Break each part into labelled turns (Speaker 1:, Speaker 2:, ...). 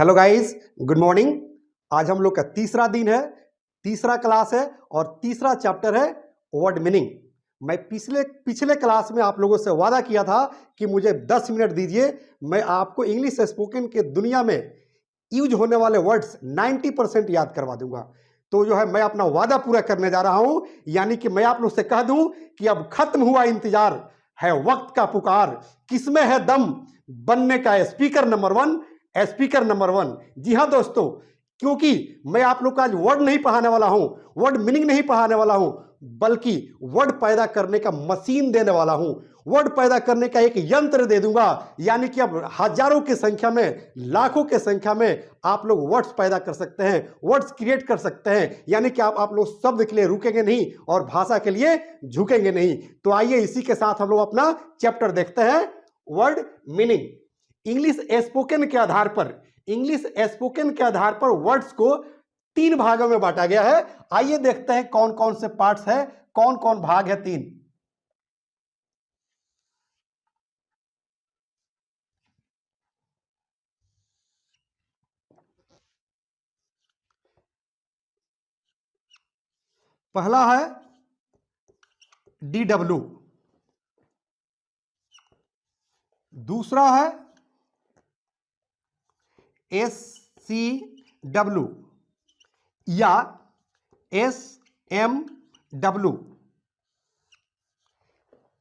Speaker 1: Hello guys, good morning. आज हम लोग का तीसरा दिन है, तीसरा क्लास है और तीसरा चैप्टर है वर्ड मीनिंग। मैं पिछले क्लास में आप लोगों से वादा किया था कि मुझे 10 मिनट दीजिए, मैं आपको इंग्लिश स्पोकन के दुनिया में यूज होने वाले वर्ड्स 90% याद करवा दूंगा। तो जो है मैं अपना वादा पूरा करने जा रहा हूं, यानी कि मैं आप लोग से कह दूं कि अब खत्म हुआ इंतजार, है वक्त का पुकार, किसमें है दम बनने का स्पीकर नंबर 1, स्पीकर नंबर 1। जी हाँ दोस्तों, क्योंकि मैं आप लोग का आज वर्ड नहीं पढ़ाने वाला हूं, वर्ड मीनिंग नहीं पढ़ाने वाला हूं, बल्कि वर्ड पैदा करने का मशीन देने वाला हूं। वर्ड पैदा करने का एक यंत्र दे दूंगा, यानी कि अब हजारों की संख्या में, लाखों की संख्या में आप लोग वर्ड्स पैदा कर सकते हैं, वर्ड्स क्रिएट कर सकते हैं। यानी कि आप लोग शब्द के लिए रुकेंगे नहीं और भाषा के लिए झुकेंगे नहीं। तो आइए इसी के साथ हम लोग अपना चैप्टर देखते हैं, वर्ड मीनिंग। इंग्लिश स्पोकन के आधार पर, इंग्लिश स्पोकन के आधार पर वर्ड्स को 3 भागों में बांटा गया है। आइए देखते हैं कौन कौन से पार्ट्स है, कौन कौन भाग है। 3। पहला है DW, दूसरा है SCW या SMW,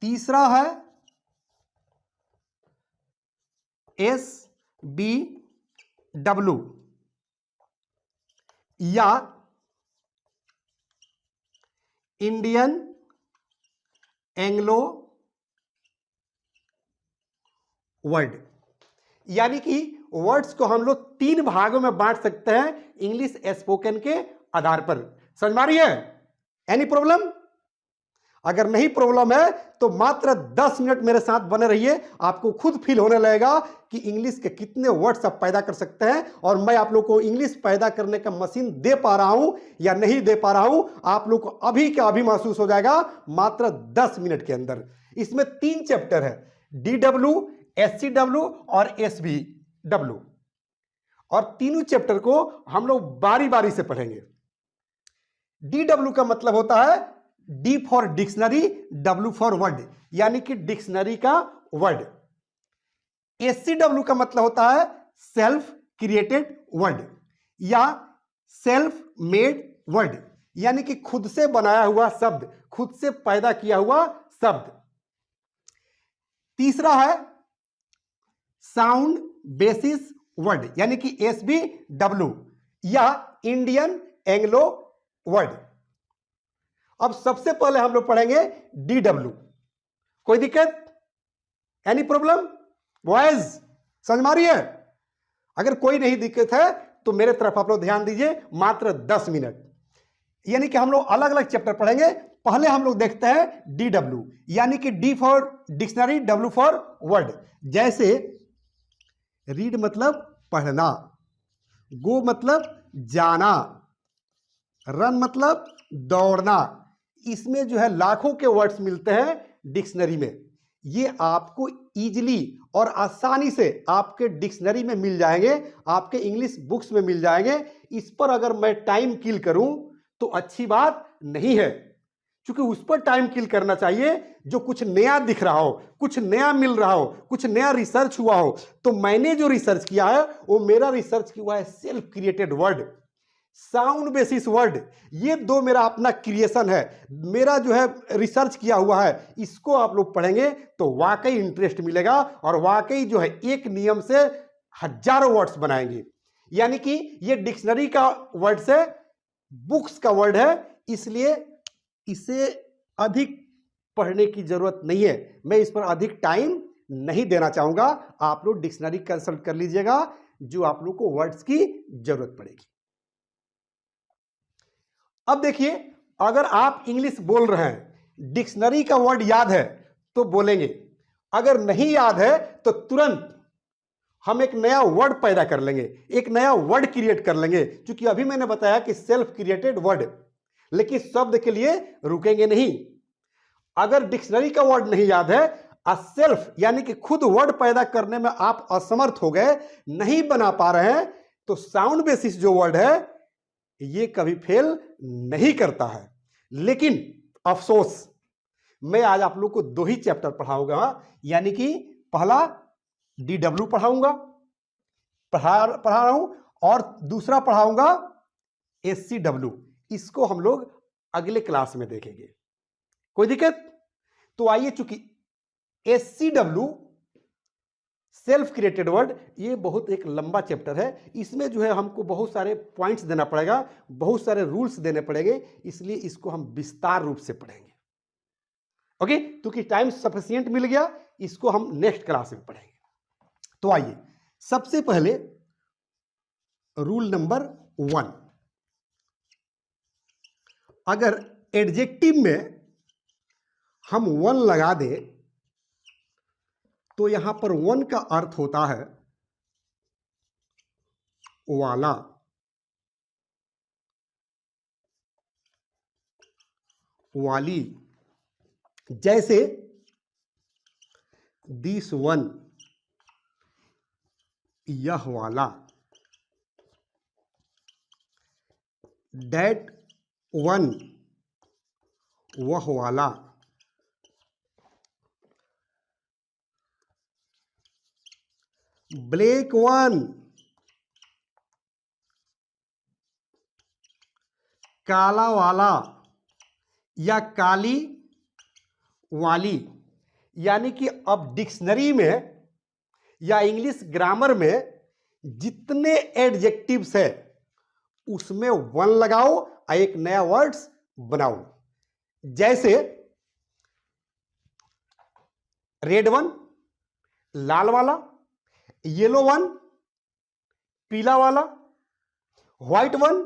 Speaker 1: तीसरा है SBW या इंडियन एंग्लो वर्ड। यानी कि वर्ड्स को हम लोग 3 भागों में बांट सकते हैं इंग्लिश स्पोकन के आधार पर। समझ में आ रही है? Any problem? अगर नहीं प्रॉब्लम है तो मात्र 10 मिनट मेरे साथ बने रहिए, आपको खुद फील होने लगेगा कि इंग्लिश के कितने वर्ड्स आप पैदा कर सकते हैं और मैं आप लोग को इंग्लिश पैदा करने का मशीन दे पा रहा हूं या नहीं दे पा रहा हूं, आप लोग को अभी का अभी महसूस हो जाएगा मात्र 10 मिनट के अंदर। इसमें 3 चैप्टर है, DW, SCW और SBW, और तीनों चैप्टर को हम लोग बारी बारी से पढ़ेंगे। DW का मतलब होता है D for dictionary, W for word, यानी कि डिक्शनरी का वर्ड। SCW का मतलब होता है सेल्फ क्रिएटेड वर्ड या सेल्फ मेड वर्ड, यानी कि खुद से बनाया हुआ शब्द, खुद से पैदा किया हुआ शब्द। तीसरा है साउंड बेसिस वर्ड, यानी कि SBW या इंडियन एंग्लो वर्ड। अब सबसे पहले हम लोग पढ़ेंगे DW। कोई दिक्कत? Any problem? बॉयज समझ में आ रही है? अगर कोई नहीं दिक्कत है तो मेरे तरफ आप लोग ध्यान दीजिए, मात्र 10 मिनट। यानी कि हम लोग अलग अलग चैप्टर पढ़ेंगे। पहले हम लोग देखते हैं DW, यानी कि D for dictionary, W for word. जैसे रीड मतलब पढ़ना, गो मतलब जाना, रन मतलब दौड़ना। इसमें जो है लाखों के वर्ड्स मिलते हैं डिक्शनरी में। ये आपको इजीली और आसानी से आपके डिक्शनरी में मिल जाएंगे, आपके इंग्लिश बुक्स में मिल जाएंगे। इस पर अगर मैं टाइम किल करूं तो अच्छी बात नहीं है, क्योंकि उस पर टाइम किल करना चाहिए जो कुछ नया दिख रहा हो, कुछ नया मिल रहा हो, कुछ नया रिसर्च हुआ हो। तो मैंने जो रिसर्च किया है वो मेरा रिसर्च हुआ है self created word, sound basis word. ये 2 मेरा अपना क्रिएशन है, मेरा जो है रिसर्च किया हुआ है। इसको आप लोग पढ़ेंगे तो वाकई इंटरेस्ट मिलेगा और वाकई जो है एक नियम से हजारों वर्ड्स बनाएंगे। यानी कि ये डिक्शनरी का वर्ड से बुक्स का वर्ड है, इसलिए इसे अधिक पढ़ने की जरूरत नहीं है। मैं इस पर अधिक टाइम नहीं देना चाहूंगा। आप लोग डिक्शनरी कंसल्ट कर लीजिएगा जो आप लोग को वर्ड्स की जरूरत पड़ेगी। अब देखिए, अगर आप इंग्लिश बोल रहे हैं, डिक्शनरी का वर्ड याद है तो बोलेंगे, अगर नहीं याद है तो तुरंत हम एक नया वर्ड पैदा कर लेंगे, एक नया वर्ड क्रिएट कर लेंगे। क्योंकि अभी मैंने बताया कि सेल्फ क्रिएटेड वर्ड, लेकिन शब्द के लिए रुकेंगे नहीं। अगर डिक्शनरी का वर्ड नहीं याद है, सेल्फ यानी कि खुद वर्ड पैदा करने में आप असमर्थ हो गए, नहीं बना पा रहे हैं, तो साउंड बेसिस जो वर्ड है ये कभी फेल नहीं करता है। लेकिन अफसोस, मैं आज आप लोग को 2 ही चैप्टर पढ़ाऊंगा, यानी कि पहला DW पढ़ा रहा हूं और दूसरा पढ़ाऊंगा SCW। इसको हम लोग अगले क्लास में देखेंगे, कोई दिक्कत? तो आइए, चूंकि SCW सेल्फ क्रिएटेड वर्ड ये बहुत एक लंबा चैप्टर है, इसमें जो है हमको बहुत सारे पॉइंट्स देना पड़ेगा, बहुत सारे रूल्स देने पड़ेंगे, इसलिए इसको हम विस्तार रूप से पढ़ेंगे। ओके, क्योंकि टाइम सफिशिएंट मिल गया, इसको हम नेक्स्ट क्लास में पढ़ेंगे। तो आइए, सबसे पहले रूल नंबर 1, अगर एडजेक्टिव में हम 1 लगा दें तो यहां पर 1 का अर्थ होता है वाला, वाली। जैसे दिस वन, यह वाला, दैट वन, वह वाला, ब्लैक वन, काला वाला या काली वाली। यानी कि अब डिक्शनरी में या इंग्लिश ग्रामर में जितने एडजेक्टिव्स है उसमें 1 लगाओ और एक नया वर्ड्स बनाओ। जैसे रेड वन, लाल वाला, येलो वन, पीला वाला, व्हाइट वन,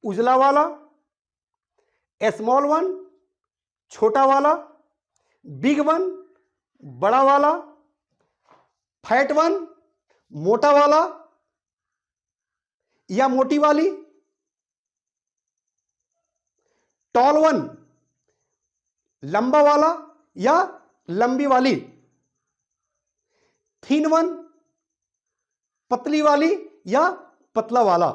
Speaker 1: उजला वाला, स्मॉल वन, छोटा वाला, बिग वन, बड़ा वाला, फैट वन, मोटा वाला या मोटी वाली, टॉल वन, लंबा वाला या लंबी वाली, थिन वन, पतली वाली या पतला वाला।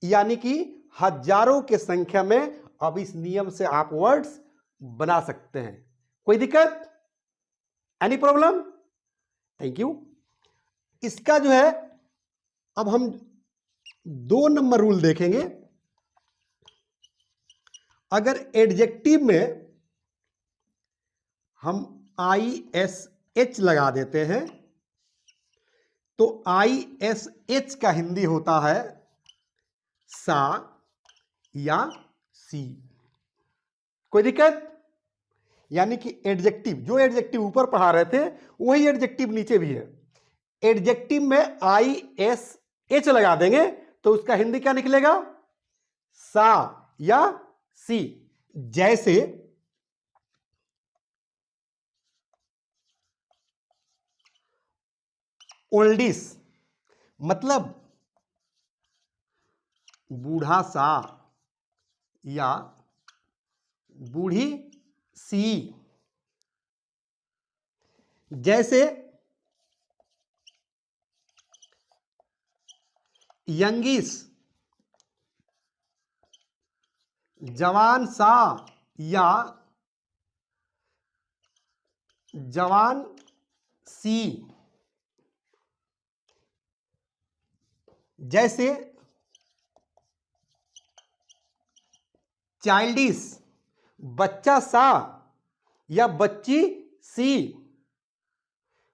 Speaker 1: यानी कि हजारों के संख्या में अब इस नियम से आप वर्ड्स बना सकते हैं। कोई दिक्कत? Any problem? Thank you. इसका जो है अब हम 2 नंबर रूल देखेंगे। अगर एडजेक्टिव में हम ISH लगा देते हैं तो ISH का हिंदी होता है सा या सी। कोई दिक्कत? यानी कि एडजेक्टिव, जो एडजेक्टिव ऊपर पढ़ा रहे थे वही एडजेक्टिव नीचे भी है। एडजेक्टिव में ISH लगा देंगे तो उसका हिंदी क्या निकलेगा? सा या सी। जैसे ओल्डिस, मतलब बूढ़ा सा या बूढ़ी सी। जैसे यंगिस, जवान सा या जवान सी। जैसे चाइल्डिश, बच्चा सा या बच्ची सी।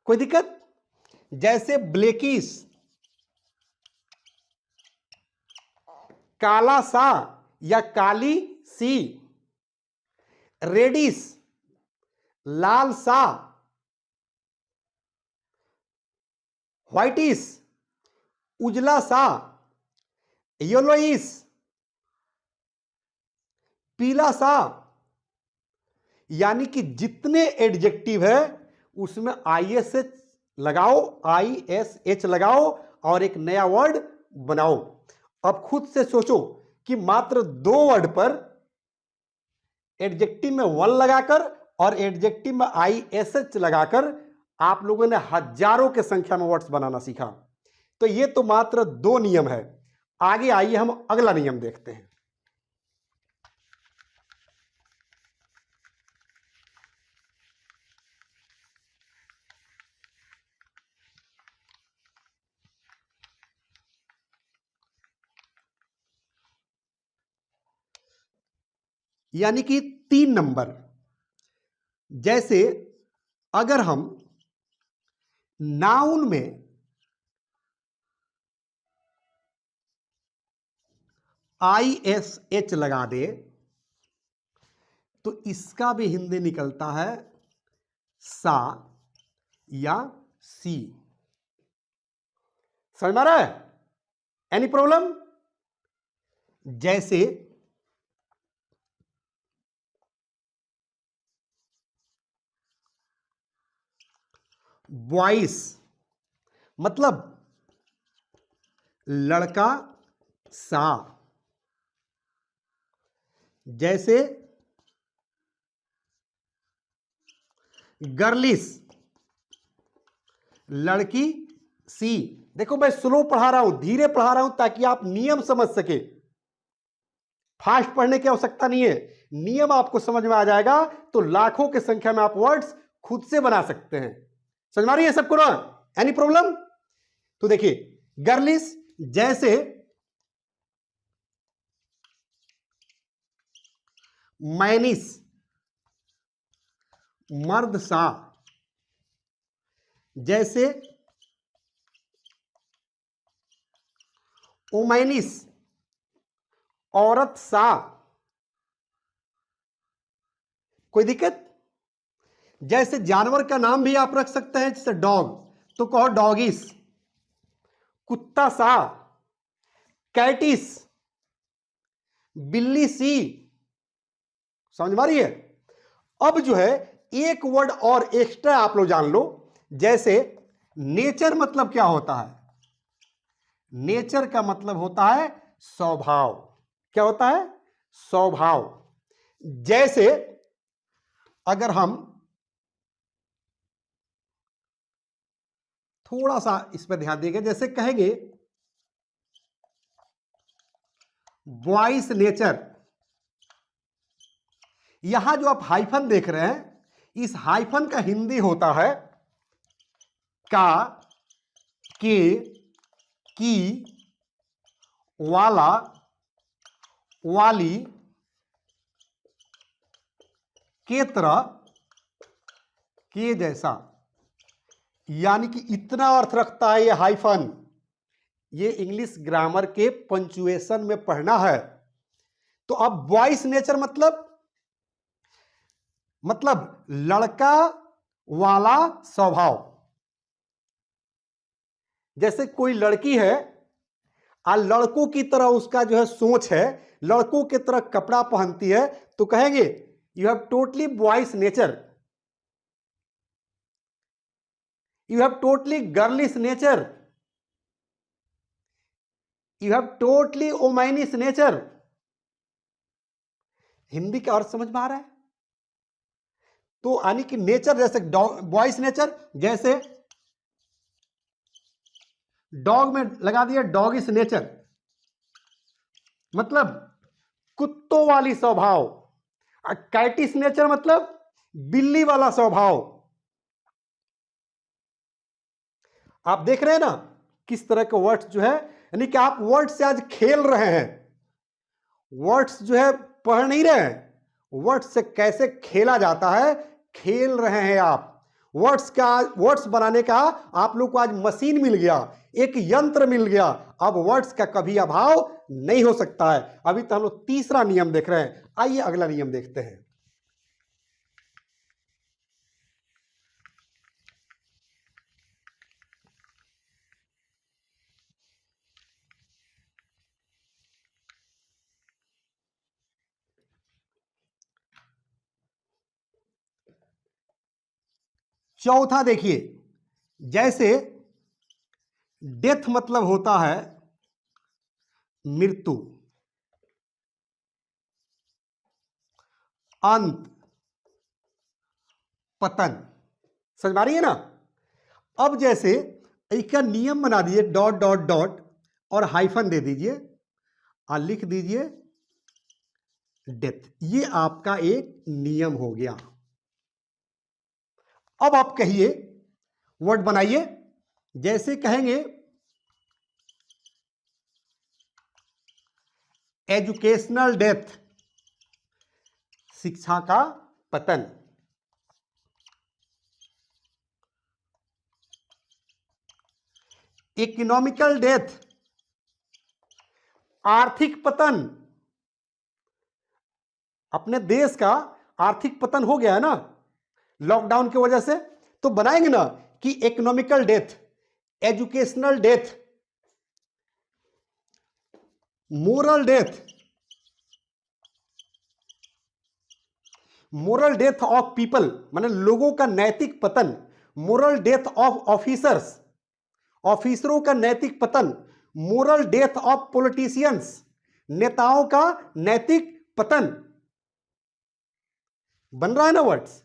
Speaker 1: कोई दिक्कत? जैसे ब्लैकिश, काला सा या काली सी। रेडिश, लाल सा। व्हाइटिश, उजला सा। येलोइश, पीला सा। यानी कि जितने एडजेक्टिव है उसमें ISH लगाओ, ISH लगाओ और एक नया वर्ड बनाओ। अब खुद से सोचो कि मात्र 2 वर्ड पर एडजेक्टिव में 1 लगाकर और एडजेक्टिव में ISH लगाकर आप लोगों ने हजारों के संख्या में वर्ड्स बनाना सीखा। तो ये तो मात्र 2 नियम है। आगे आइए हम अगला नियम देखते हैं। यानी कि 3 नंबर, जैसे अगर हम नाउन में ISH लगा दे तो इसका भी हिंदी निकलता है सा या सी। समझ में आ रहा है? Any problem? जैसे बॉयस मतलब लड़का सा, जैसे गर्लिस लड़की सी। देखो मैं स्लो पढ़ा रहा हूं, धीरे पढ़ा रहा हूं ताकि आप नियम समझ सके। फास्ट पढ़ने की आवश्यकता नहीं है, नियम आपको समझ में आ जाएगा तो लाखों की संख्या में आप वर्ड्स खुद से बना सकते हैं। समझ में आ रही है सबको ना? Any problem? तो देखिए गर्लिस जैसे मैनिस मर्द सा, जैसे ओमैनिस औरत सा। कोई दिक्कत? जैसे जानवर का नाम भी आप रख सकते हैं, जैसे डॉग तो कहो डॉगिस, कुत्ता सा, कैटिस, बिल्ली सी। समझ में आ रही है? अब जो है एक वर्ड और एक्स्ट्रा आप लोग जान लो, जैसे नेचर मतलब क्या होता है? नेचर का मतलब होता है स्वभाव। क्या होता है? स्वभाव। जैसे अगर हम थोड़ा सा इस पर ध्यान देंगे, जैसे कहेंगे बॉयस नेचर, यहां जो आप हाइफन देख रहे हैं, इस हाइफन का हिंदी होता है का, के, की, वाला, वाली, के तरह, के जैसा। यानी कि इतना अर्थ रखता है ये हाइफन। ये इंग्लिश ग्रामर के पंचुएशन में पढ़ना है। तो अब बॉयस नेचर मतलब लड़का वाला स्वभाव। जैसे कोई लड़की है और लड़कों की तरह उसका जो है सोच है, लड़कों की तरह कपड़ा पहनती है, तो कहेंगे you have totally boyish nature, you have totally girlish nature, you have totally womanish nature. Hindi का अर्थ समझ में आ रहा है? तो यानी कि नेचर जैसे बॉयस नेचर, जैसे डॉग में लगा दिया डॉगिश नेचर, मतलब कुत्तों वाली स्वभाव। कैटिस नेचर मतलब बिल्ली वाला स्वभाव। आप देख रहे हैं ना किस तरह के वर्ड्स जो है, यानी कि आप वर्ड्स से आज खेल रहे हैं। वर्ड्स जो है पढ़ नहीं रहे हैं, वर्ड्स से कैसे खेला जाता है खेल रहे हैं आप। वर्ड्स बनाने का आप लोग को आज मशीन मिल गया, एक यंत्र मिल गया। अब वर्ड्स का कभी अभाव नहीं हो सकता है। अभी तो हम लोग तीसरा नियम देख रहे हैं, आइए अगला नियम देखते हैं। चौथा देखिए, जैसे डेथ मतलब होता है मृत्यु, अंत, पतन। समझ में आ रही है ना? अब जैसे इसका नियम बना दीजिए, डॉट डॉट डॉट और हाइफन दे दीजिए और लिख दीजिए डेथ। ये आपका एक नियम हो गया। अब आप कहिए, वर्ड बनाइए। जैसे कहेंगे एजुकेशनल डेथ, शिक्षा का पतन। इकोनॉमिकल डेथ, आर्थिक पतन। अपने देश का आर्थिक पतन हो गया है ना लॉकडाउन की वजह से, तो बनाएंगे ना कि economical death, educational death, moral death, moral death of people माने लोगों का नैतिक पतन, मोरल डेथ ऑफ ऑफिसर्स, ऑफिसरों का नैतिक पतन, मोरल डेथ ऑफ पॉलिटिशियंस, नेताओं का नैतिक पतन। बन रहा है ना वर्ड्स।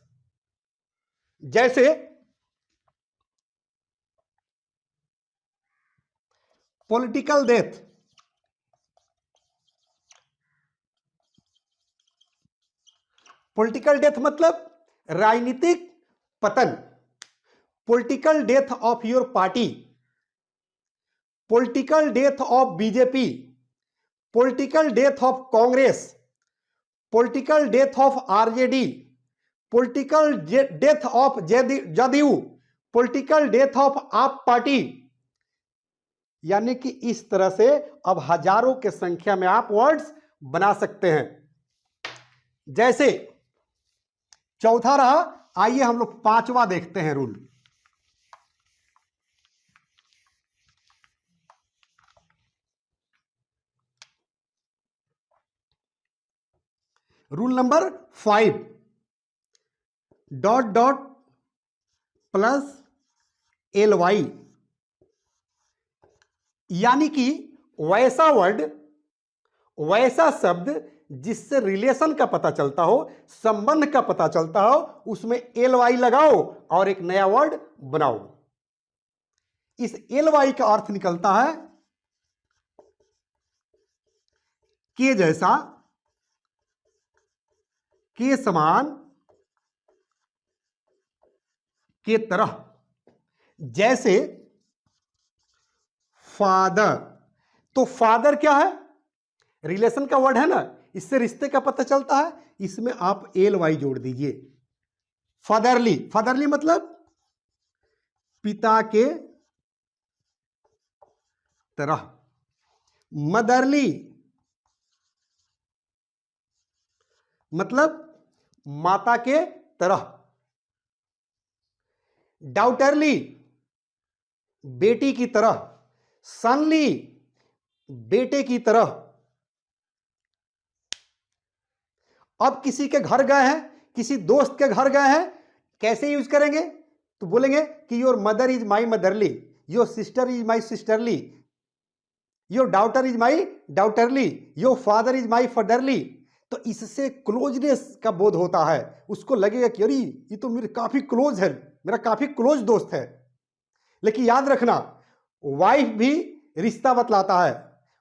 Speaker 1: जैसे पॉलिटिकल डेथ, पॉलिटिकल डेथ मतलब राजनीतिक पतन, political death of your party, political death of BJP, political death of Congress, political death of RJD, political death of JDU, political death of आप पार्टी। यानी कि इस तरह से अब हजारों के संख्या में आप वर्ड्स बना सकते हैं। जैसे चौथा रहा, आइए हम लोग पांचवा देखते हैं rule. Rule number 5, dot dot plus LY, यानी कि वैसा वर्ड, वैसा शब्द जिससे रिलेशन का पता चलता हो, संबंध का पता चलता हो, उसमें LY लगाओ और एक नया वर्ड बनाओ। इस LY का अर्थ निकलता है के जैसा, के समान, के तरह। जैसे फादर, तो फादर क्या है? रिलेशन का वर्ड है ना, इससे रिश्ते का पता चलता है, इसमें आप LY जोड़ दीजिए। फादरली, फादरली मतलब पिता के तरह। मदरली मतलब माता के तरह। डाउटरली बेटी की तरह। सनली बेटे की तरह। अब किसी के घर गए हैं, किसी दोस्त के घर गए हैं, कैसे यूज करेंगे? तो बोलेंगे कि your mother is my motherly, your sister is my sisterly, your daughter is my daughterly, your father is my fatherly. तो इससे क्लोजनेस का बोध होता है, उसको लगेगा कि अरे ये तो मेरे काफी क्लोज है, मेरा काफी क्लोज दोस्त है। लेकिन याद रखना, वाइफ भी रिश्ता बतलाता है,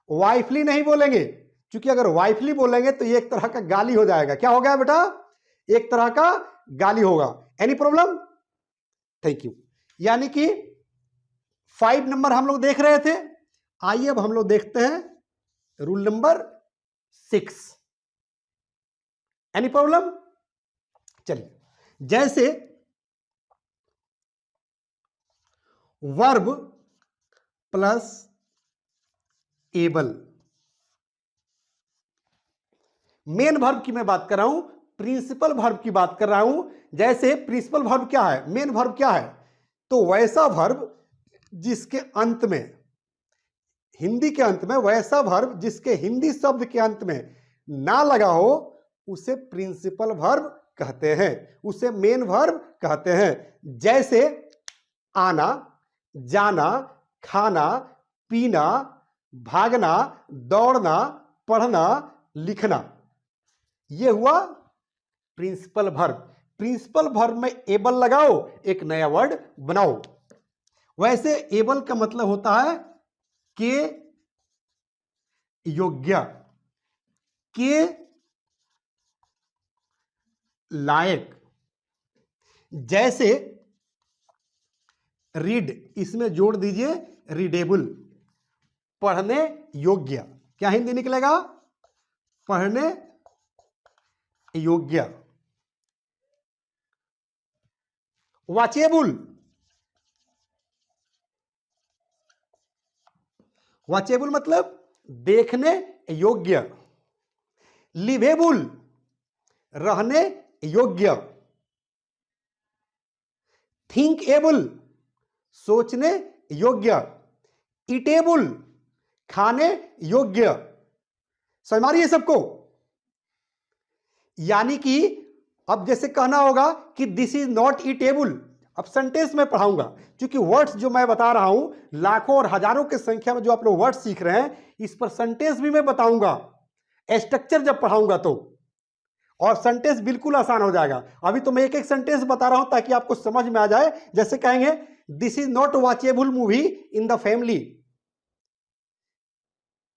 Speaker 1: वाइफली नहीं बोलेंगे, क्योंकि अगर वाइफली बोलेंगे तो ये एक तरह का गाली हो जाएगा। क्या हो गया बेटा? एक तरह का गाली होगा। Any problem? Thank you. यानी कि 5 नंबर हम लोग देख रहे थे। आइए अब हम लोग देखते हैं रूल नंबर 6। Any problem? चलिए, जैसे verb plus able. Main verb की मैं बात कर रहा हूं, प्रिंसिपल वर्ब की बात कर रहा हूं। जैसे प्रिंसिपल वर्ब क्या है, मेन वर्ब क्या है? तो वैसा वर्ब जिसके अंत में, हिंदी के अंत में, वैसा वर्ब जिसके हिंदी शब्द के अंत में ना लगा हो, उसे प्रिंसिपल वर्ब कहते हैं, उसे मेन वर्ब कहते हैं। जैसे आना, जाना, खाना, पीना, भागना, दौड़ना, पढ़ना, लिखना, यह हुआ प्रिंसिपल वर्ब। प्रिंसिपल वर्ब में एबल लगाओ, एक नया वर्ड बनाओ। वैसे एबल का मतलब होता है के योग्य, के लायक। जैसे रीड, इसमें जोड़ दीजिए रीडेबल, पढ़ने योग्य। क्या हिंदी निकलेगा? पढ़ने योग्य। वॉचेबल, वॉचेबल मतलब देखने योग्य। लिवेबल, रहने योग्य। थिंकेबल, सोचने योग्य। ईटेबल, खाने योग्य। समझ मारिए सबको। यानी कि अब जैसे कहना होगा कि दिस इज नॉट ईटेबल, अब सेंटेंस में पढ़ाऊंगा, क्योंकि वर्ड्स जो मैं बता रहा हूं लाखों और हजारों की संख्या में जो आप लोग वर्ड्स सीख रहे हैं, इस पर सेंटेंस भी मैं बताऊंगा स्ट्रक्चर जब पढ़ाऊंगा तो, और सेंटेंस बिल्कुल आसान हो जाएगा। अभी तो मैं एक एक सेंटेंस बता रहा हूं ताकि आपको समझ में आ जाए। जैसे कहेंगे this is not watchable movie in the family.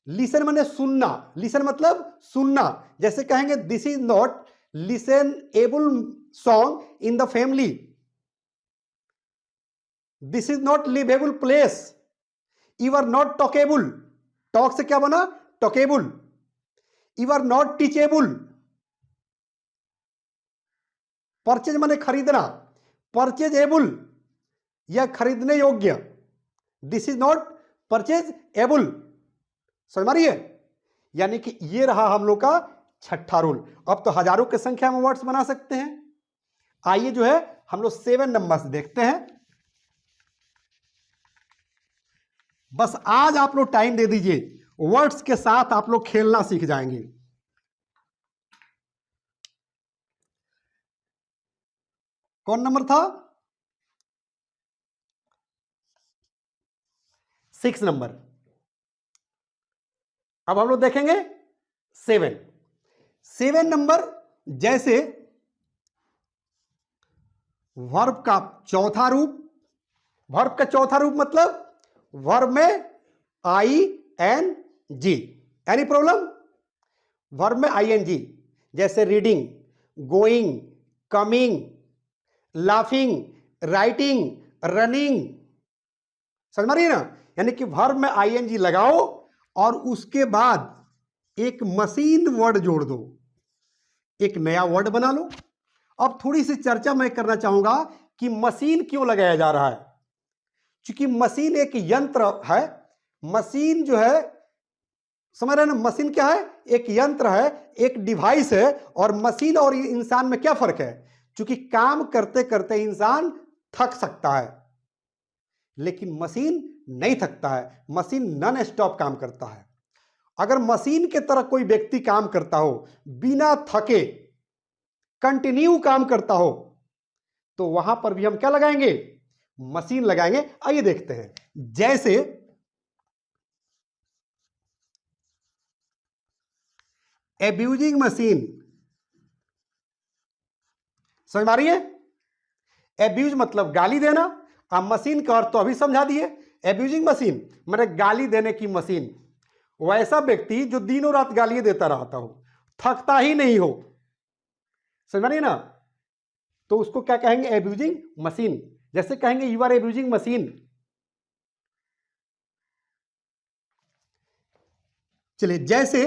Speaker 1: Listen माने सुनना, लिसन मतलब सुनना। जैसे कहेंगे this is not listenable song in the family. This is not livable place. You are not talkable, talk से क्या बना? Talkable. You are not teachable. Purchase माने खरीदना, परचेजेबल या खरीदने योग्य। This is not purchasable. समझ मारिए। यानी कि ये रहा हम लोग का छठा रूल। अब तो हजारों की संख्या में वर्ड्स बना सकते हैं। आइए जो है हम लोग 7 नंबर से देखते हैं। बस आज आप लोग टाइम दे दीजिए, वर्ड्स के साथ आप लोग खेलना सीख जाएंगे। कौन नंबर था? 6 नंबर। अब हम लोग देखेंगे 7 नंबर। जैसे वर्ब का चौथा रूप, वर्ब का चौथा रूप मतलब वर्ब में I N G. Any problem? Verb में आई एन जी, जैसे reading, going, coming, laughing, writing, running. समझ मारिए ना। यानी कि वर्ब में आई एन जी लगाओ और उसके बाद एक मशीन वर्ड जोड़ दो, एक नया वर्ड बना लो। अब थोड़ी सी चर्चा मैं करना चाहूंगा कि मशीन क्यों लगाया जा रहा है। क्योंकि मशीन एक यंत्र है। मशीन जो है, समझ रहे हैं ना, मशीन क्या है? एक यंत्र है, एक डिवाइस है। और मशीन और इंसान में क्या फर्क है? क्योंकि काम करते करते इंसान थक सकता है, लेकिन मशीन नहीं थकता है। मशीन नॉन स्टॉप काम करता है। अगर मशीन के तरह कोई व्यक्ति काम करता हो, बिना थके कंटिन्यू काम करता हो, तो वहां पर भी हम क्या लगाएंगे? मशीन लगाएंगे। आइए देखते हैं। जैसे एब्यूजिंग मशीन, समझ आ रही है? एब्यूज मतलब गाली देना। अब मशीन का अर्थ तो अभी समझा दिए। एब्यूजिंग मशीन माने गाली देने की मशीन। वैसा व्यक्ति जो दिनों रात गालियां देता रहता हो, थकता ही नहीं हो, समझ रही ना, तो उसको क्या कहेंगे? Abusing machine. जैसे कहेंगे यू आर एब्यूजिंग मशीन। चलिए, जैसे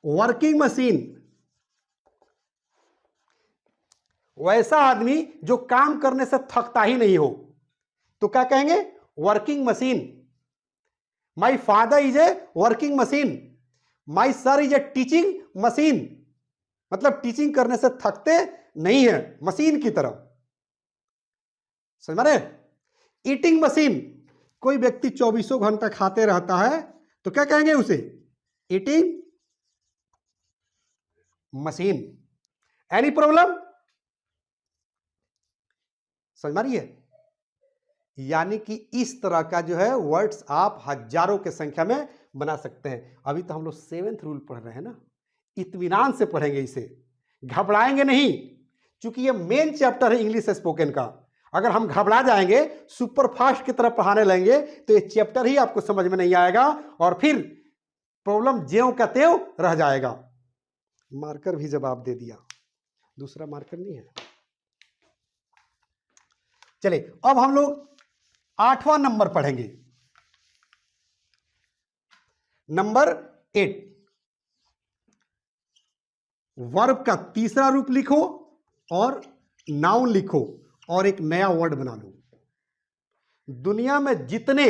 Speaker 1: वर्किंग मशीन, वैसा आदमी जो काम करने से थकता ही नहीं हो, तो क्या कहेंगे? Working machine. My father is a working machine. My sir is a teaching machine. मतलब टीचिंग करने से थकते नहीं है, मशीन की तरह। समझ रहे? ईटिंग मशीन, कोई व्यक्ति 24 घंटा खाते रहता है, तो क्या कहेंगे उसे? Eating machine. Any problem? समझ मारिए। यानी कि इस तरह का जो है वर्ड्स आप हजारों के संख्या में बना सकते हैं। अभी तो हम लोग 7th रूल पढ़ रहे हैं ना, इत्मीनान से पढ़ेंगे इसे, घबराएंगे नहीं। क्योंकि ये मेन चैप्टर है इंग्लिश स्पोकन का। अगर हम घबरा जाएंगे, सुपर फास्ट की तरह पढ़ाने लगेंगे, तो ये चैप्टर ही आपको समझ में नहीं आएगा और फिर प्रॉब्लम ज्यों का त्यों रह जाएगा। मार्कर भी जवाब दे दिया, दूसरा मार्कर नहीं है। चलिए अब हम लोग 8वां नंबर पढ़ेंगे, नंबर 8। वर्ब का तीसरा रूप लिखो और नाउन लिखो और एक नया वर्ड बना लो। दुनिया में जितने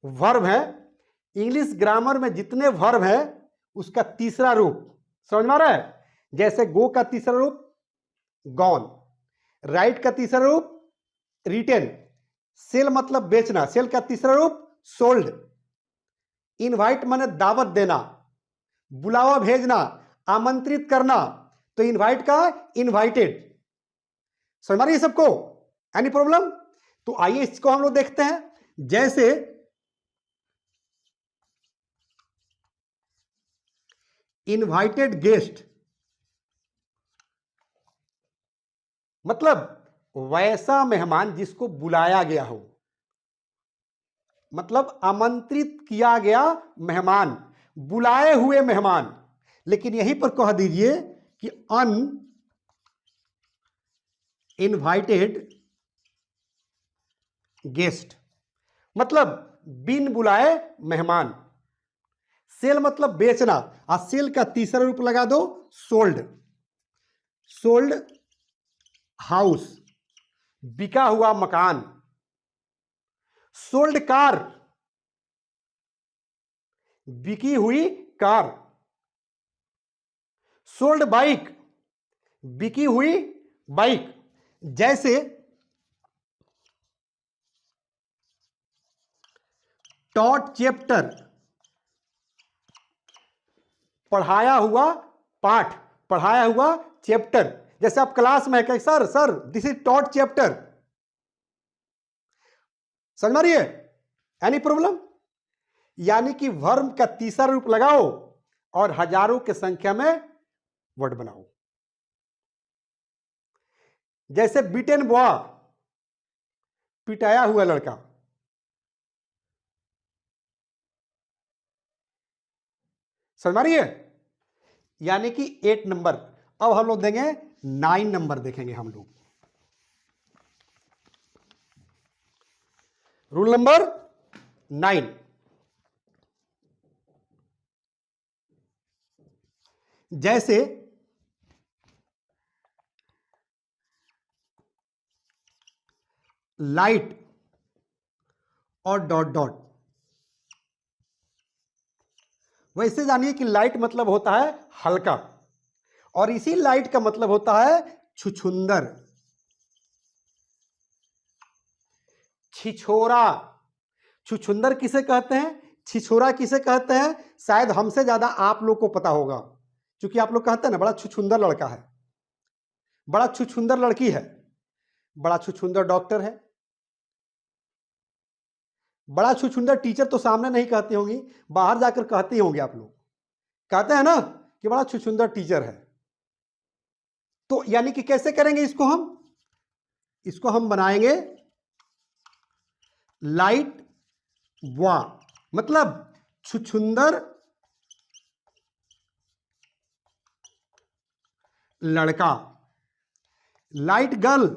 Speaker 1: वर्ब है, इंग्लिश ग्रामर में जितने वर्ब है, उसका तीसरा रूप समझ में आ रहा है? जैसे गो का तीसरा रूप गॉन, राइट का तीसरा रूप रिटेन, सेल मतलब बेचना, सेल का तीसरा रूप सोल्ड, इनवाइट माने दावत देना, बुलावा भेजना, आमंत्रित करना, तो इनवाइट का इनवाइटेड। समझ में आ रही है सबको? Any problem? तो आइए इसको हम लोग देखते हैं। जैसे इनवाइटेड गेस्ट मतलब वैसा मेहमान जिसको बुलाया गया हो, मतलब आमंत्रित किया गया मेहमान, बुलाए हुए मेहमान। लेकिन यहीं पर कह दीजिए कि अन इनवाइटेड गेस्ट मतलब बिन बुलाए मेहमान। सेल मतलब बेचना, और सेल का तीसरा रूप लगा दो सोल्ड, सोल्ड हाउस, बिका हुआ मकान, सोल्ड कार, बिकी हुई कार, सोल्ड बाइक, बिकी हुई बाइक। जैसे टॉट चैप्टर पढ़ाया हुआ पाठ, पढ़ाया हुआ चैप्टर। जैसे आप क्लास में कहें sir sir this is taught chapter, समझ में रही है? Any problem? यानी कि वर्ब का तीसरा रूप लगाओ और हजारों की संख्या में वर्ड बनाओ। जैसे बीटेन बॉय, पिटाया हुआ लड़का। समझ में रही है? यानी कि 8 नंबर। अब हम लोग देंगे 9 नंबर, देखेंगे हम लोग। रूल नंबर 9, जैसे लाइट और डॉट डॉट। वैसे जानिए कि लाइट मतलब होता है हल्का, और इसी लाइट का मतलब होता है छुछुंदर, छिछोरा। छुछुंदर किसे कहते हैं, छिछोरा किसे कहते हैं? शायद हमसे ज्यादा आप लोग को पता होगा, क्योंकि आप लोग कहते हैं ना बड़ा छुछुंदर लड़का है, बड़ा छुछुंदर लड़की है, बड़ा छुछुंदर डॉक्टर है, बड़ा छुछुंदर टीचर तो सामने नहीं कहती होंगी, बाहर जाकर कहते ही होंगे आप लोग, कहते हैं ना कि बड़ा छुछुंदर टीचर है। तो यानी कि कैसे करेंगे इसको हम बनाएंगे लाइट वा, मतलब छुछुंदर लड़का। लाइट गर्ल,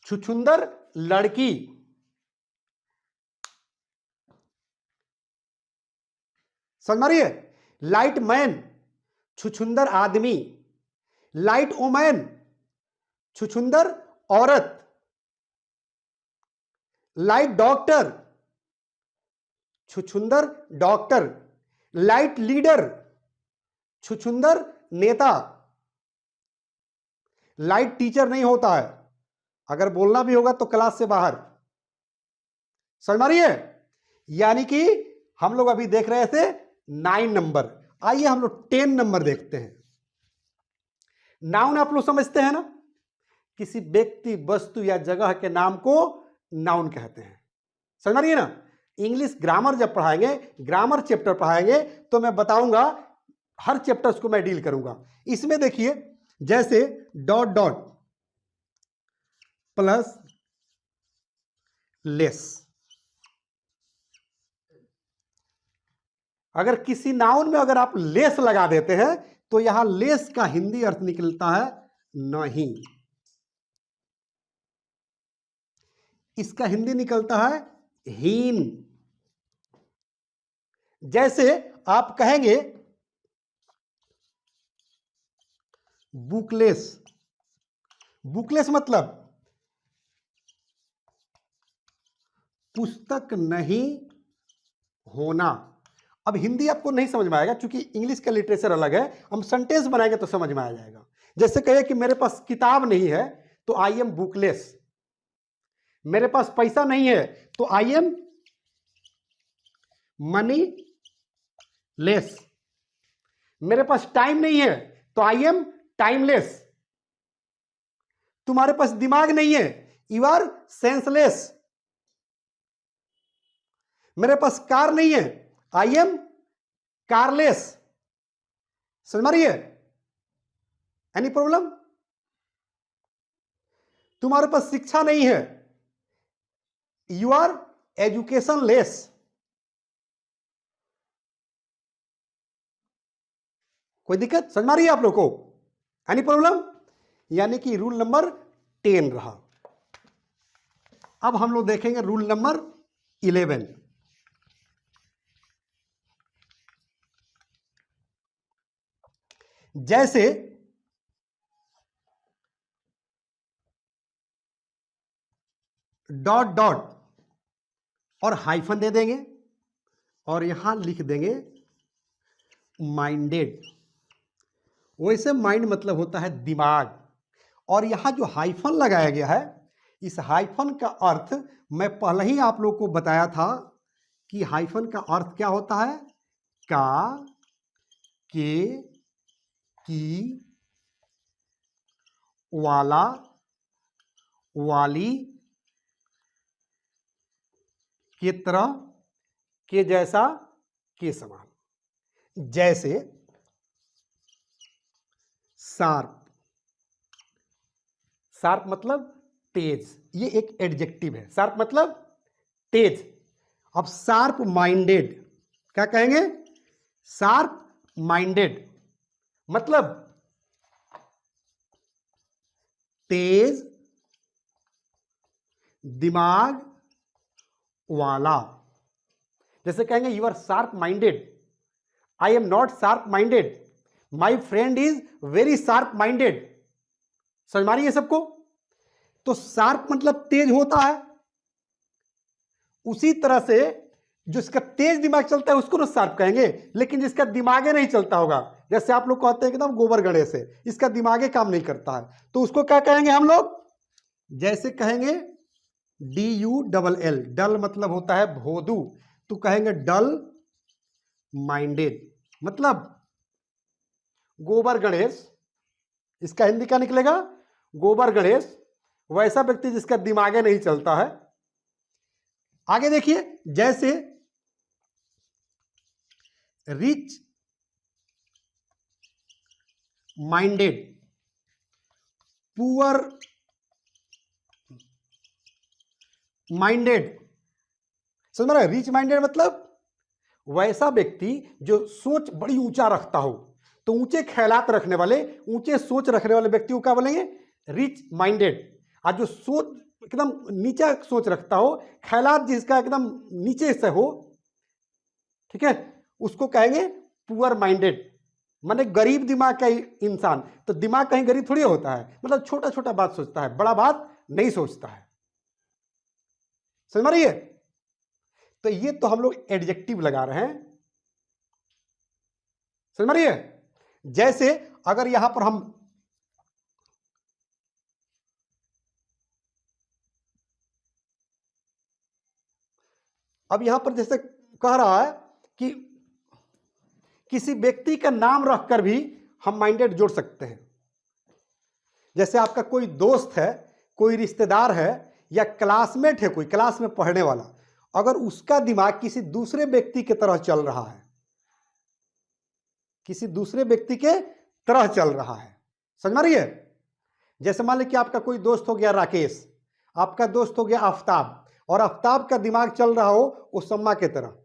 Speaker 1: छुछुंदर लड़की। समझ में रही है? लाइट मैन, छुछुंदर आदमी। लाइट वुमेन, छुछुंदर औरत। लाइट डॉक्टर, छुछुंदर डॉक्टर। लाइट लीडर, छुछुंदर नेता। लाइट टीचर नहीं होता है, अगर बोलना भी होगा तो क्लास से बाहर। समझ में आ रही है? यानी कि हम लोग अभी देख रहे थे 9 नंबर। आइए हम लोग 10 नंबर देखते हैं। नाउन आप लोग समझते हैं ना, किसी व्यक्ति वस्तु या जगह के नाम को नाउन कहते हैं। समझ में आ रही है ना? इंग्लिश ग्रामर जब पढ़ाएंगे, ग्रामर चैप्टर पढ़ाएंगे, तो मैं बताऊंगा हर चैप्टर्स को मैं डील करूंगा। इसमें देखिए जैसे डॉट डॉट प्लस लेस, अगर किसी नाउन में अगर आप लेस लगा देते हैं तो यहां लेस का हिंदी अर्थ निकलता है नहीं, इसका हिंदी निकलता है हीन। जैसे आप कहेंगे बुकलेस, बुकलेस मतलब पुस्तक नहीं होना। अब हिंदी आपको नहीं समझ में आएगा क्योंकि इंग्लिश का लिटरेचर अलग है, हम सेंटेंस बनाएंगे तो समझ में आ जाएगा। जैसे कहे कि मेरे पास किताब नहीं है तो आई एम बुकलेस, मेरे पास पैसा नहीं है तो आई एम मनी लेस, मेरे पास टाइम नहीं है तो आई एम टाइमलेस, तुम्हारे पास दिमाग नहीं है यू आर सेंसलेस, मेरे पास कार नहीं है आई एम कारलेस। समझ में आ रही है? Any problem? तुम्हारे पास शिक्षा नहीं है यू आर एजुकेशन लेस। कोई दिक्कत समझ में आ रही है आप लोग को? Any problem? यानी कि रूल नंबर 10 रहा। अब हम लोग देखेंगे रूल नंबर 11। जैसे डॉट डॉट और हाइफन दे देंगे और यहां लिख देंगे माइंडेड। वैसे माइंड मतलब होता है दिमाग, और यहां जो हाइफन लगाया गया है इस हाइफन का अर्थ मैं पहले ही आप लोग को बताया था कि हाइफन का अर्थ क्या होता है, का, के, की, वाला, वाली, के तरह, के जैसा, के समान। जैसे शार्प, शार्प मतलब तेज, ये एक एडजेक्टिव है, शार्प मतलब तेज। अब शार्प माइंडेड, क्या कहेंगे, शार्प माइंडेड मतलब तेज दिमाग वाला। जैसे कहेंगे you are sharp minded, I am not sharp minded, my friend is very sharp minded. समझ में आ रही है सबको? तो शार्प मतलब तेज होता है, उसी तरह से जिसका तेज दिमाग चलता है उसको तो शार्प कहेंगे, लेकिन जिसका दिमागे नहीं चलता होगा, जैसे आप लोग कहते हैं एकदम गोबर गणेश है, इसका दिमागे काम नहीं करता है, तो उसको क्या कहेंगे हम लोग, जैसे कहेंगे DULL, डल मतलब होता है भोदू, तो कहेंगे डल माइंडेड मतलब गोबर गणेश। इसका हिंदी क्या निकलेगा, गोबर गणेश, वैसा व्यक्ति जिसका दिमागे नहीं चलता है। आगे देखिए, जैसे रिच माइंडेड, पुअर माइंडेड। समझ रहे? रिच माइंडेड मतलब वैसा व्यक्ति जो सोच बड़ी ऊंचा रखता हो, तो ऊंचे ख्यालात रखने वाले, ऊंचे सोच रखने वाले व्यक्ति को क्या बोलेंगे, रिच माइंडेड। और जो सोच एकदम नीचा सोच रखता हो, ख्यालात जिसका एकदम नीचे से हो, ठीक है, उसको कहेंगे पुअर माइंडेड, माने गरीब दिमाग का इंसान। तो दिमाग कहीं गरीब थोड़ी होता है, मतलब छोटा छोटा बात सोचता है, बड़ा बात नहीं सोचता है। समझ में आ रही है? तो ये तो हम लोग एडजेक्टिव लगा रहे हैं। समझ में आ रही है? जैसे अगर यहां पर हम अब यहां पर जैसे कह रहा है कि किसी व्यक्ति का नाम रखकर भी हम माइंडेड जोड़ सकते हैं। जैसे आपका कोई दोस्त है, कोई रिश्तेदार है, या क्लासमेट है, कोई क्लास में पढ़ने वाला, अगर उसका दिमाग किसी दूसरे व्यक्ति की तरह चल रहा है, किसी दूसरे व्यक्ति के तरह चल रहा है। समझ में आ रही है? जैसे मान लीजिए कि आपका कोई दोस्त हो गया राकेश, आपका दोस्त हो गया आफ्ताब, और आफ्ताब का दिमाग चल रहा हो उस्मा के तरह।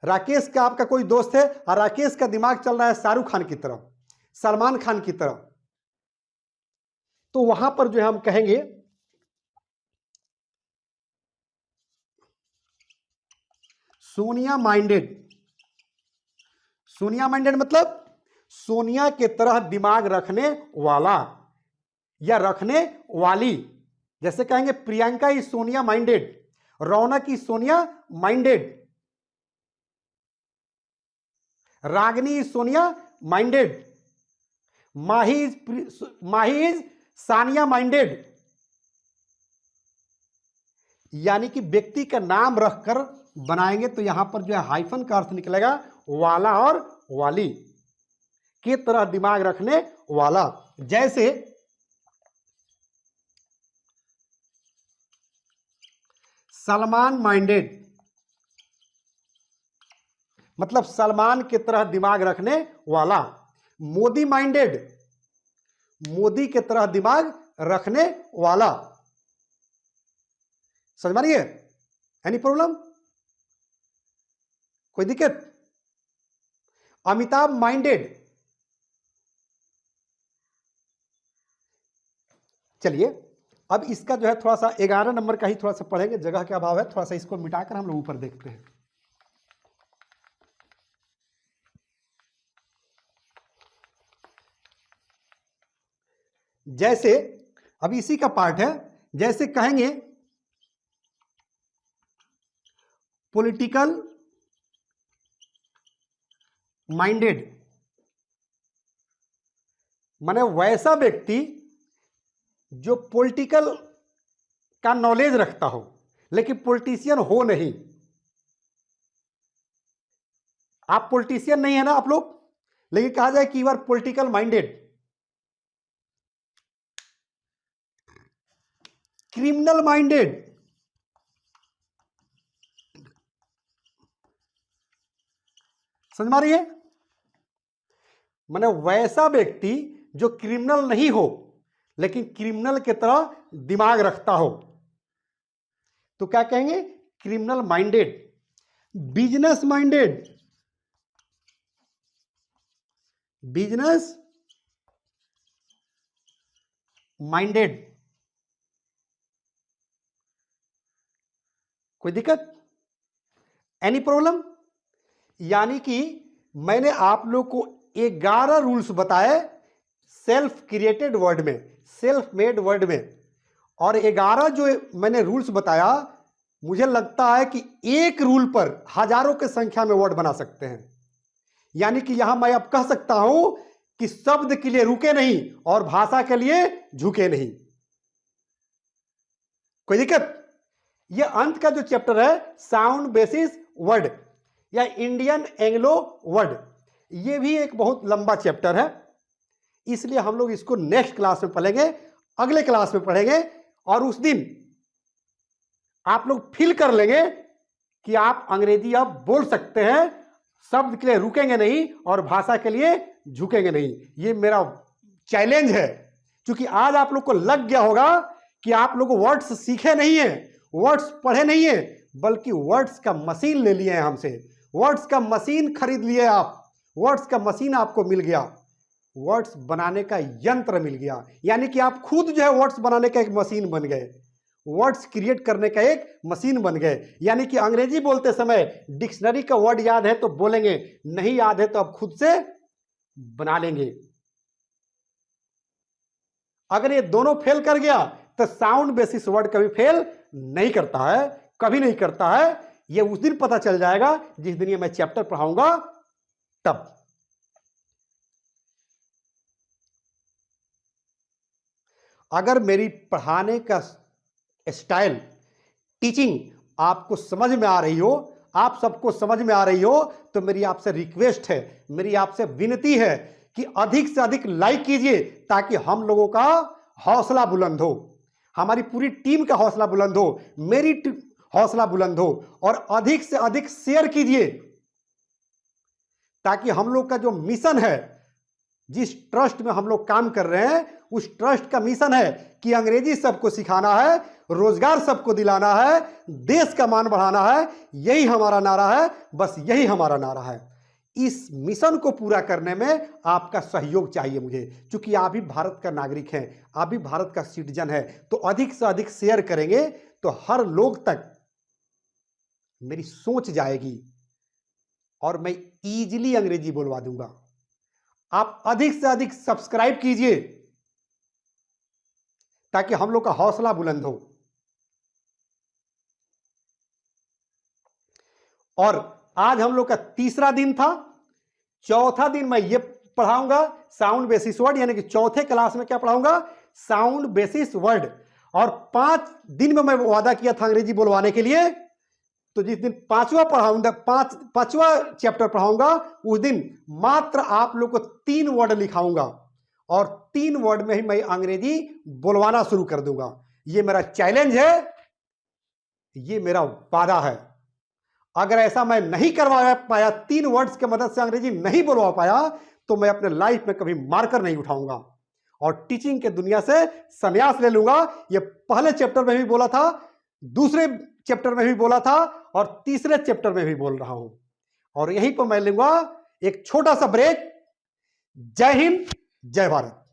Speaker 1: राकेश का आपका कोई दोस्त है और राकेश का दिमाग चल रहा है शाहरुख खान की तरह, सलमान खान की तरह, तो वहां पर जो है हम कहेंगे सोनिया माइंडेड। सोनिया माइंडेड मतलब सोनिया के तरह दिमाग रखने वाला या रखने वाली। जैसे कहेंगे Priyanka is Sonia minded, Raunak is Sonia minded, Ragini is Sonia minded, Mahi is Sania minded. यानी कि व्यक्ति का नाम रखकर बनाएंगे तो यहां पर जो है हाइफन का अर्थ निकलेगा वाला और वाली, के तरह दिमाग रखने वाला। जैसे सलमान माइंडेड मतलब सलमान के तरह दिमाग रखने वाला। मोदी माइंडेड, मोदी के तरह दिमाग रखने वाला। समझ में आ रही है? Any problem? कोई दिक्कत? अमिताभ माइंडेड। चलिए अब इसका जो है थोड़ा सा 11 नंबर का ही थोड़ा सा पढ़ेंगे, जगह का अभाव है, थोड़ा सा इसको मिटाकर हम लोग ऊपर देखते हैं। जैसे अब इसी का पार्ट है, जैसे कहेंगे पॉलिटिकल माइंडेड माने वैसा व्यक्ति जो पॉलिटिकल का नॉलेज रखता हो लेकिन पॉलिटिशियन हो नहीं। आप पॉलिटिशियन नहीं है ना आप लोग, लेकिन कहा जाए कि you are political minded. Criminal minded समझ में आ रही है? माने वैसा व्यक्ति जो क्रिमिनल नहीं हो लेकिन क्रिमिनल के तरह दिमाग रखता हो तो क्या कहेंगे? Criminal minded. Business minded, business minded. कोई दिक्कत? Any problem? यानी कि मैंने आप लोग को 11 रूल्स बताए सेल्फ क्रिएटेड वर्ड में, सेल्फ मेड वर्ड में, और 11 जो मैंने रूल्स बताया, मुझे लगता है कि एक रूल पर हजारों की संख्या में वर्ड बना सकते हैं। यानी कि यहां मैं अब कह सकता हूं कि शब्द के लिए रुके नहीं और भाषा के लिए झुके नहीं। कोई दिक्कत? यह अंत का जो चैप्टर है साउंड बेसिस वर्ड या इंडियन एंग्लो वर्ड, यह भी एक बहुत लंबा चैप्टर है, इसलिए हम लोग इसको नेक्स्ट क्लास में पढ़ेंगे, अगले क्लास में पढ़ेंगे, और उस दिन आप लोग फील कर लेंगे कि आप अंग्रेजी अब बोल सकते हैं, शब्द के लिए रुकेंगे नहीं और भाषा के लिए झुकेंगे नहीं। ये मेरा चैलेंज है, क्योंकि आज आप लोग को लग गया होगा कि आप लोग वर्ड्स सीखे नहीं है, वर्ड्स पढ़े नहीं है, बल्कि वर्ड्स का मशीन ले लिए हैं हमसे, वर्ड्स का मशीन खरीद लिए आप, वर्ड्स का मशीन आपको मिल गया, वर्ड्स बनाने का यंत्र मिल गया। यानी कि आप खुद जो है वर्ड्स बनाने का एक मशीन बन गए, वर्ड्स क्रिएट करने का एक मशीन बन गए। यानी कि अंग्रेजी बोलते समय डिक्शनरी का वर्ड याद है तो बोलेंगे, नहीं याद है तो आप खुद से बना लेंगे। अगर ये दोनों फेल कर गया तो साउंड बेसिस वर्ड कभी फेल नहीं करता है, कभी नहीं करता है। ये उस दिन पता चल जाएगा जिस दिन ये मैं चैप्टर पढ़ाऊंगा तब। अगर मेरी पढ़ाने का स्टाइल, टीचिंग आपको समझ में आ रही हो, आप सबको समझ में आ रही हो, तो मेरी आपसे रिक्वेस्ट है, मेरी आपसे विनती है कि अधिक से अधिक लाइक कीजिए ताकि हम लोगों का हौसला बुलंद हो, हमारी पूरी टीम का हौसला बुलंद हो। मेरी हौसला बुलंद हो और अधिक से अधिक शेयर कीजिए, ताकि हम लोग का जो मिशन है, जिस ट्रस्ट में हम लोग काम कर रहे हैं, उस ट्रस्ट का मिशन है कि अंग्रेजी सबको सिखाना है, रोजगार सबको दिलाना है, देश का मान बढ़ाना है। यही हमारा नारा है, बस यही हमारा नारा है। इस मिशन को पूरा करने में आपका सहयोग चाहिए मुझे, क्योंकि आप भी भारत का नागरिक हैं, आप भी भारत का सिटीजन है। तो अधिक से अधिक शेयर करेंगे तो हर लोग तक मेरी सोच जाएगी और मैं इजीली अंग्रेजी बोलवा दूंगा। आप अधिक से अधिक सब्सक्राइब कीजिए ताकि हम लोग का हौसला बुलंद हो। और आज हम लोग का तीसरा दिन था। चौथा दिन मैं ये पढ़ाऊंगा साउंड बेसिस वर्ड, यानी कि चौथे क्लास में क्या पढ़ाऊंगा? Sound basis word. और 5 दिन में मैं वादा किया था अंग्रेजी बोलवाने के लिए, तो जिस दिन पांचवा चैप्टर पढ़ाऊंगा, उस दिन मात्र आप लोग को 3 वर्ड लिखाऊंगा और 3 वर्ड में ही मैं अंग्रेजी बोलवाना शुरू कर दूंगा। ये मेरा चैलेंज है, ये मेरा वादा है। अगर ऐसा मैं नहीं करवा पाया, 3 वर्ड्स के मदद से अंग्रेजी नहीं बोलवा पाया, तो मैं अपने लाइफ में कभी मार्कर नहीं उठाऊंगा और टीचिंग के दुनिया से संन्यास ले लूंगा। ये पहले चैप्टर में भी बोला था, दूसरे चैप्टर में भी बोला था और तीसरे चैप्टर में भी बोल रहा हूं। और यहीं पर मैं लूंगा एक छोटा सा ब्रेक। जय हिंद, जय भारत।